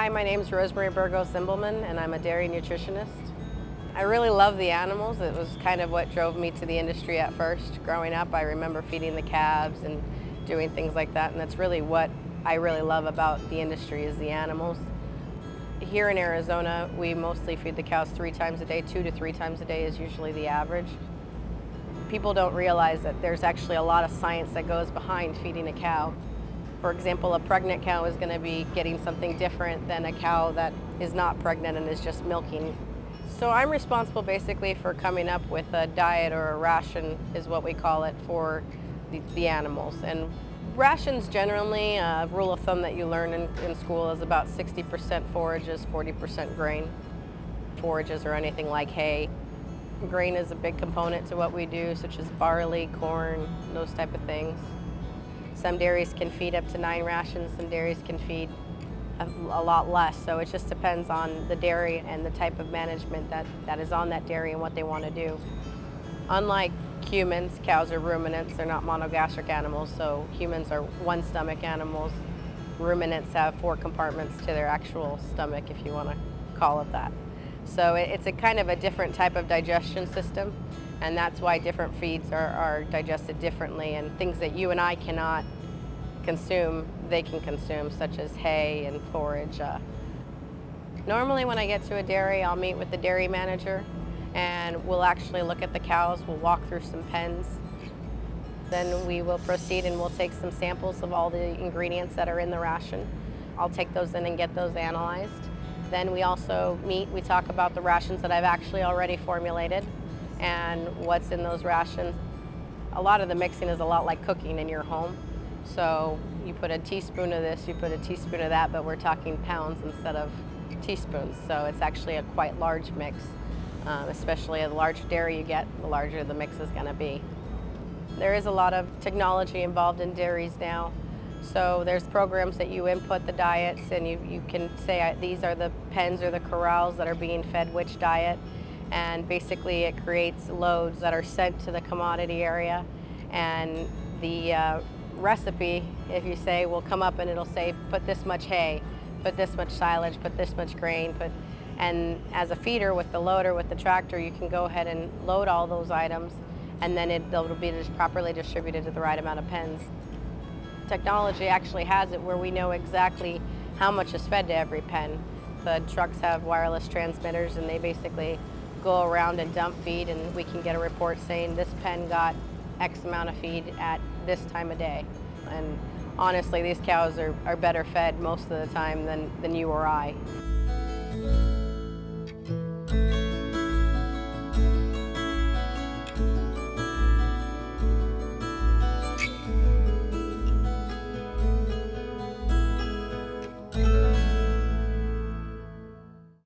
Hi, my name is Rosemary Burgos-Zimbelman, and I'm a dairy nutritionist. I really love the animals. It was kind of what drove me to the industry at first. Growing up, I remember feeding the calves and doing things like that, and that's really what I really love about the industry is the animals. Here in Arizona, we mostly feed the cows 3 times a day. 2 to 3 times a day is usually the average. People don't realize that there's actually a lot of science that goes behind feeding a cow. For example, a pregnant cow is going to be getting something different than a cow that is not pregnant and is just milking. So I'm responsible basically for coming up with a diet, or a ration is what we call it, for the animals. And rations generally, a rule of thumb that you learn in school is about 60% forages, 40% grain. Forages are anything like hay. Grain is a big component to what we do, such as barley, corn, those type of things. Some dairies can feed up to 9 rations, some dairies can feed a lot less, so it just depends on the dairy and the type of management that is on that dairy and what they want to do. Unlike humans, cows are ruminants, they're not monogastric animals, so humans are one stomach animals. Ruminants have 4 compartments to their actual stomach, if you want to call it that. So it's a kind of a different type of digestion system, and that's why different feeds are digested differently, and things that you and I cannot consume, they can consume, such as hay and forage. Normally when I get to a dairy, I'll meet with the dairy manager, and we'll actually look at the cows, we'll walk through some pens. Then we will proceed and we'll take some samples of all the ingredients that are in the ration. I'll take those in and get those analyzed. Then we also meet, we talk about the rations that I've actually already formulated and what's in those rations. A lot of the mixing is a lot like cooking in your home. So you put a teaspoon of this, you put a teaspoon of that, but we're talking pounds instead of teaspoons. So it's actually a quite large mix, especially the larger dairy you get, the larger the mix is going to be. There is a lot of technology involved in dairies now. So there's programs that you input the diets, and you can say these are the pens or the corrals that are being fed which diet, and basically it creates loads that are sent to the commodity area, and the recipe, if you say, will come up and it'll say put this much hay, put this much silage, put this much grain, and as a feeder with the loader, with the tractor, you can go ahead and load all those items, and then it'll be just properly distributed to the right amount of pens. Technology actually has it where we know exactly how much is fed to every pen. The trucks have wireless transmitters, and they basically go around and dump feed, and we can get a report saying this pen got X amount of feed at this time of day. And honestly, these cows are better fed most of the time than you or I.